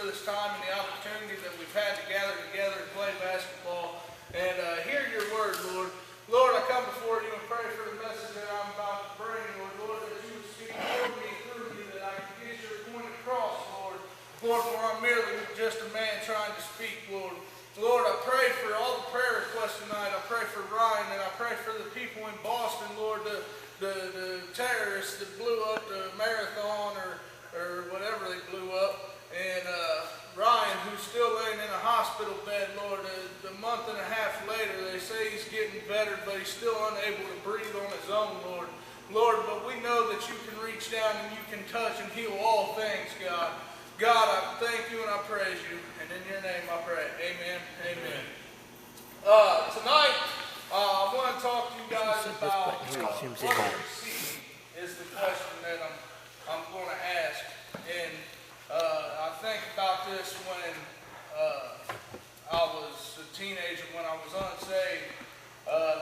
for this time and the opportunity that we've had to gather together and play basketball and hear your word, Lord. Lord, I come before you and pray for the message that I'm about to bring, Lord. Lord, that you would speak through me, that I can get your point across, Lord. Lord, for I'm merely just a man trying to speak, Lord. Lord, I pray for all the prayer requests tonight. I pray for Ryan, and I pray for the people in Boston, Lord, the terrorists that blew up the marathon or whatever they blew up. And Ryan, who's still laying in a hospital bed, Lord, a month and a half later, they say he's getting better, but he's still unable to breathe on his own, Lord. Lord, but we know that you can reach down and you can touch and heal all things, God. God, I thank you and I praise you. And in your name I pray. Amen. Amen. Tonight, I want to talk to you guys about what you're seeking is the question that I'm going to ask. And I think about this when I was a teenager, when I was unsaved,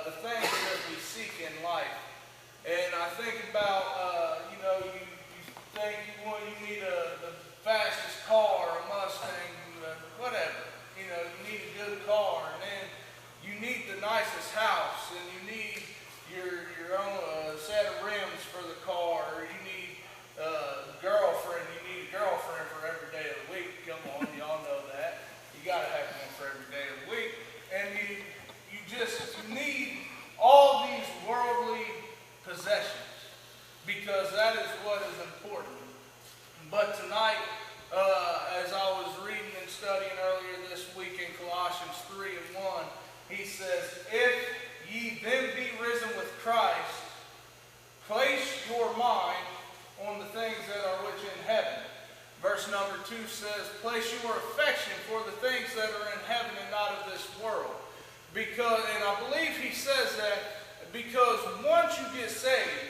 the things that we seek in life. And I think about, you think you need the fastest car, a Mustang, whatever. You need a good car, and then you need the nicest house, and you need your own set of rims for the car, or you need a girlfriend. You need a girlfriend for every day of the week. Come on, y'all know that. You got to have one for every day of the week. And you need all these worldly possessions, because that is what is important. But tonight, as I was reading and studying earlier this week in Colossians 3 and 1, he says, "If ye then be risen with Christ, place your mind on the things that are which in heaven." Verse number 2 says, "Place your affection for the things that are in heaven and not of this world." And I believe he says that because once you get saved,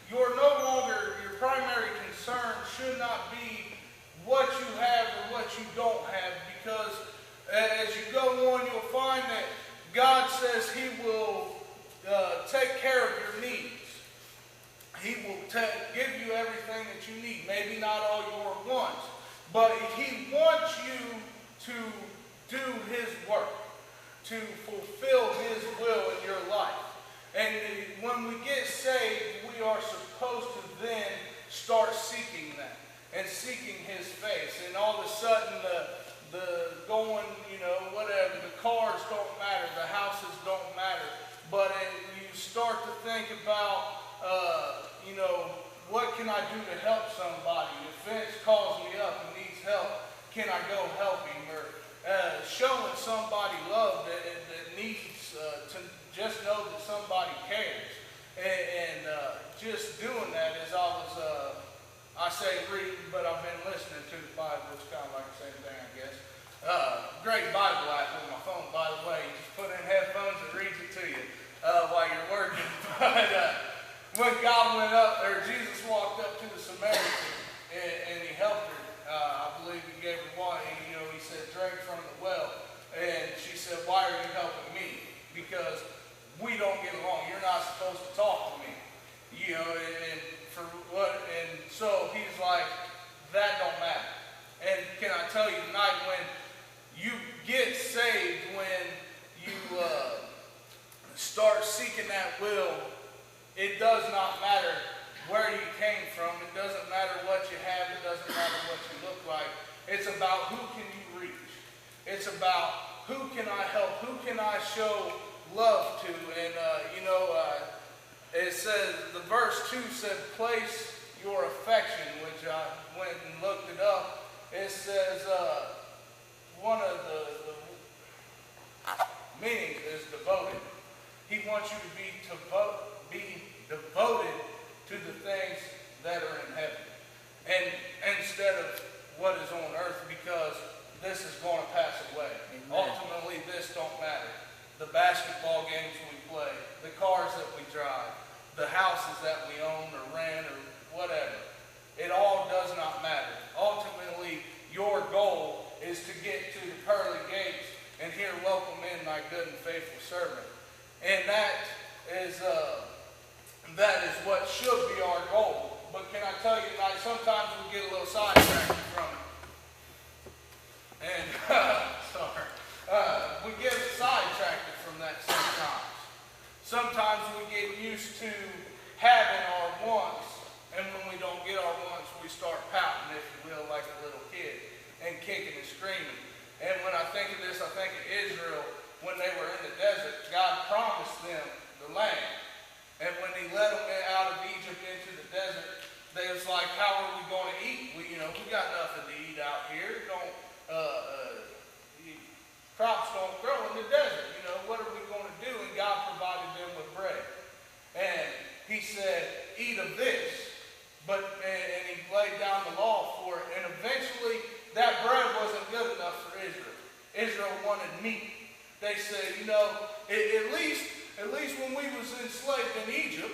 your primary concern should not be what you have or what you don't have, because as you go on, you'll find that God says he will take care of your needs. He will give you everything that you need. Maybe not all your wants, but he wants you to do his work, to fulfill his will in your life. And when we get saved, we are supposed to then start seeking that and seeking his face. And all of a sudden, the going, whatever, the cars don't matter, the houses don't matter. But you start to think about, what can I do to help somebody? If Vince calls me up and needs help, can I go help him? Or showing somebody love that needs to just know that somebody cares. And just doing that as I say reading, but I've been listening to the Bible. It's kind of like the same thing, I guess. Great Bible app on my phone, by the way. You just put in headphones and reads it to you while you're working. But when God went up there, Jesus walked up to the Samaritan and he helped her. I believe he gave her water. He said, "Drink from the well." And she said, "Why are you helping me? Because we don't get along. You're not supposed to talk to me." And for what? And so he's like, that don't matter. And can I tell you tonight, when you get saved, when you start seeking that will, it does not matter where you came from. It doesn't matter what you have. It doesn't matter what you look like. It's about who can you reach. It's about who can I help? Who can I show love to? And, it says, the verse 2 said, "Place your affection," which I went and looked it up. It says, one of the meanings is devoted. He wants you to be devoted to the things that are in heaven. And instead of what is on earth, because this is going to pass away. Amen. Ultimately, this don't matter. The basketball games we play, the cars that we drive, the houses that we own or rent or whatever, it all does not matter. Ultimately, your goal is to get to the pearly gates and hear, "Welcome in, thy good and faithful servant." And that is what should be our goal. But can I tell you tonight, sometimes we get a little sidetracked from it. start pouting, if you will, like a little kid, and kicking and screaming. And when I think of this, I think of Israel when they were in the desert. God promised them the land. And when he led them out of Egypt into the desert, they was like, how are we going to eat? We got nothing to eat out here. Crops don't grow in the desert. What are we going to do? And God provided them with bread. And he said, eat of this. And he laid down the law for it. And eventually, that bread wasn't good enough for Israel. Israel wanted meat. They said, at least when we was enslaved in Egypt,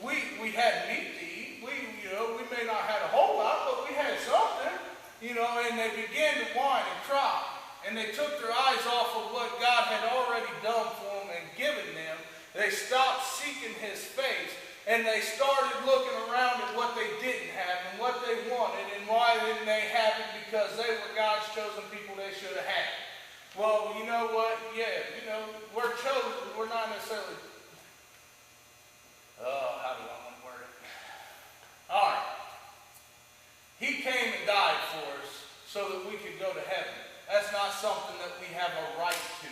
we had meat to eat. We may not have a whole lot, but we had something. And they began to whine and cry. And they took their eyes off of what God had already done for them and given them. They stopped seeking his face. And they started looking around at what they didn't have and what they wanted. And why didn't they have it? Because they were God's chosen people. They should have had it. Well, you know what? Yeah, we're chosen. We're not necessarily... how do I want to word it? All right. He came and died for us so that we could go to heaven. That's not something that we have a right to.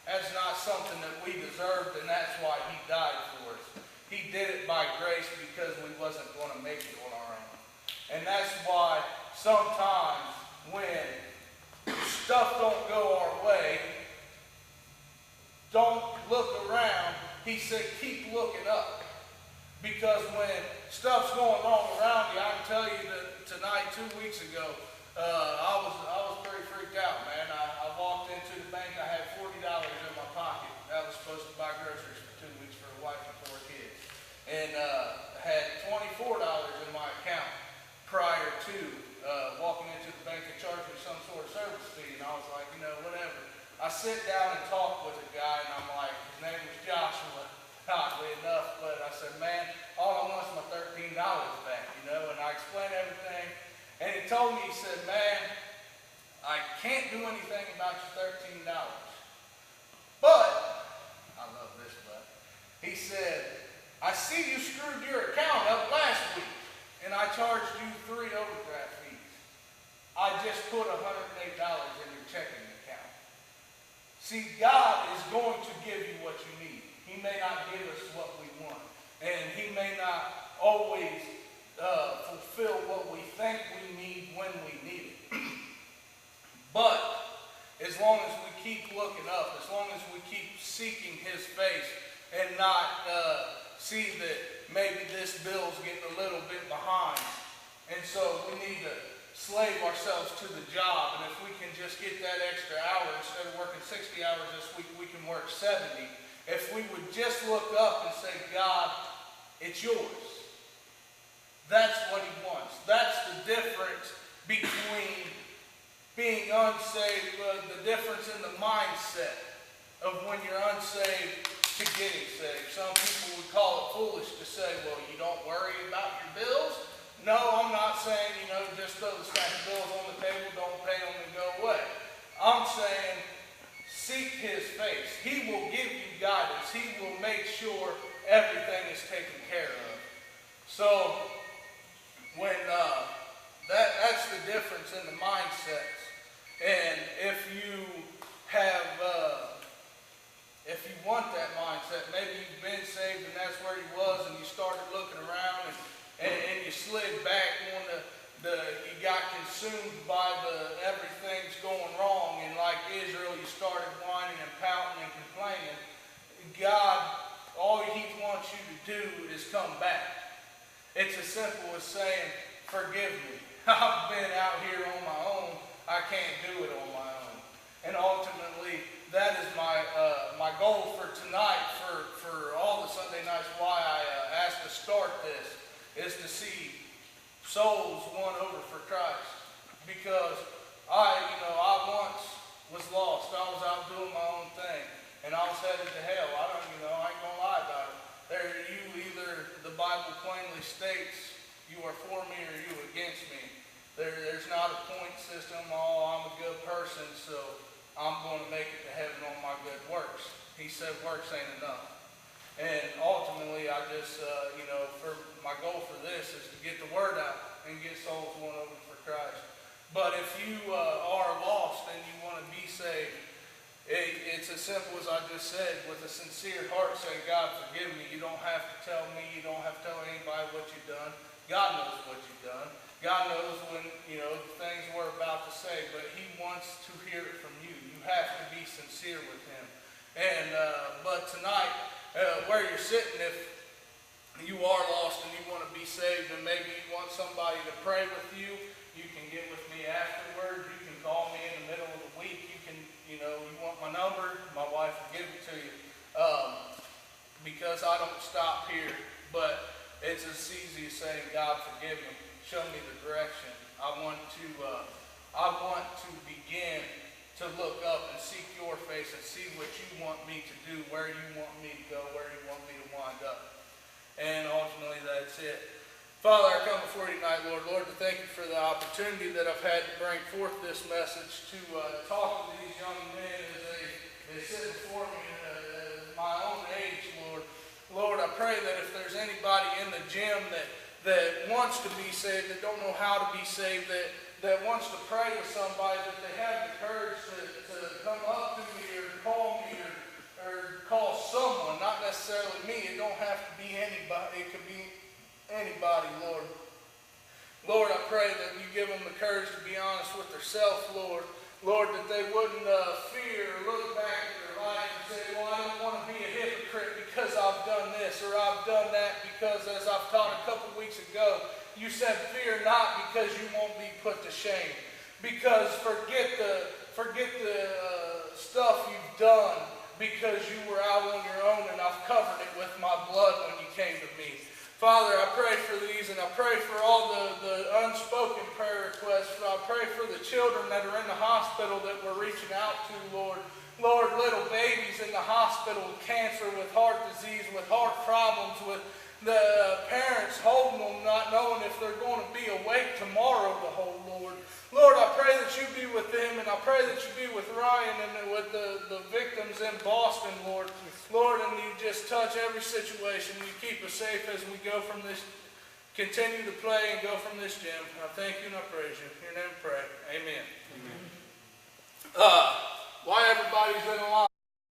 That's not something that we deserved, and that's why he died for us. He did it by grace because we wasn't going to make it on our own. And that's why sometimes when stuff don't go our way, don't look around. He said, keep looking up. Because when stuff's going wrong around you, I can tell you that tonight, 2 weeks ago, I was pretty freaked out, man. I walked into the bank. I had $40 in my pocket. I was supposed to buy groceries for 2 weeks for a wife and 4 kids. And I had $24 in my account prior to walking into the bank and charging me some sort of service fee. And I was like, whatever. I sit down and talk with a guy, and I'm like, his name was Joshua, oddly enough. But I said, man, all I want is my $13 back, And I explained everything. And he told me, he said, man, I can't do anything about your $13. But, I love this, but, he said, I see you screwed your account up last week, and I charged you 3 overdraft fees. I just put $108 in your checking account. See, God is going to give you what you need. He may not give us what we want, and he may not always fulfill what we think we need when we need it. But as long as we keep looking up, as long as we keep seeking his face and not see that maybe this bill's getting a little bit behind, and so we need to slave ourselves to the job, and if we can just get that extra hour, instead of working 60 hours this week, we can work 70. If we would just look up and say, God, it's yours. That's what he wants. That's the difference between being unsaved, the difference in the mindset of when you're unsaved to getting saved. Some people would call it foolish to say, well, you don't worry about your bills. No, I'm not saying, just throw the stack of bills on the table, don't pay them and go away. I'm saying seek his face. He will give you guidance. He will make sure everything is taken care of. So, when that's the difference in the mindsets. And if you have, if you want that mindset, maybe you've been saved and that's where he was, and you started looking around and you slid back on you got consumed by everything's going wrong, and like Israel, you started whining and pouting and complaining. God, all he wants you to do is come back. It's as simple as saying, forgive me. I've been out here on my own. I can't do it on my own. And ultimately, that is my goal for tonight, for all the Sunday nights, why I asked to start this, is to see souls won over for Christ. Because I once was lost. I was out doing my own thing. And I was headed to hell. I ain't gonna lie about it. The Bible plainly states you are for me or you against me. There's not a point system. Oh, I'm a good person, so I'm going to make it to heaven on my good works. He said works ain't enough. And ultimately, I just, for my goal for this is to get the word out and get souls won you are lost and you want to be saved, it's as simple as I just said. With a sincere heart, say, God, forgive me. You don't have to tell me. You don't have to tell anybody what you've done. God knows what you've done. God knows when, the things we're about to say, but he wants to hear it from you. You have to be sincere with him. And but tonight, where you're sitting, if you are lost and you want to be saved, and maybe you want somebody to pray with you, you can get with me afterward. You can call me in the middle of the week. You can, you want my number, my wife will give it to you. Because I don't stop here, but it's as easy as saying, God, forgive me. Show me the direction. I want to begin to look up and seek your face and see what you want me to do, where you want me to go, where you want me to wind up. And ultimately, that's it. Father, I come before you tonight, Lord, to thank you for the opportunity that I've had to bring forth this message, to talk to these young men as they sit before me at my own age, Lord. Lord, I pray that if there's anybody in the gym that wants to be saved, that don't know how to be saved, that wants to pray with somebody, that they have the courage to come up to me or call me or call someone, not necessarily me. It don't have to be anybody. It could be anybody, Lord. Lord, I pray that you give them the courage to be honest with themselves, Lord. Lord, that they wouldn't fear or look back at their life and say, well, I don't want to be a hypocrite because I've done this or I've done that, because as I've taught a couple weeks ago, you said fear not because you won't be put to shame. Because forget the stuff you've done, because you were out on your own and I've covered it with my blood when you came to me. Father, I pray for these, and I pray for all the unspoken prayer requests. I pray for the children that are in the hospital that we're reaching out to, Lord. Lord, little babies in the hospital with cancer, with heart disease, with heart problems, with the parents holding them, not knowing if they're going to be awake tomorrow to hold, Lord. Lord, I pray that you be with them, and I pray that you be with Ryan and with the victims in Boston, Lord. Lord, and you just touch every situation. You keep us safe as we go from this, continue to play and go from this gym. I thank you and I praise you. In your name we pray. Amen. Amen. Why everybody's in a line?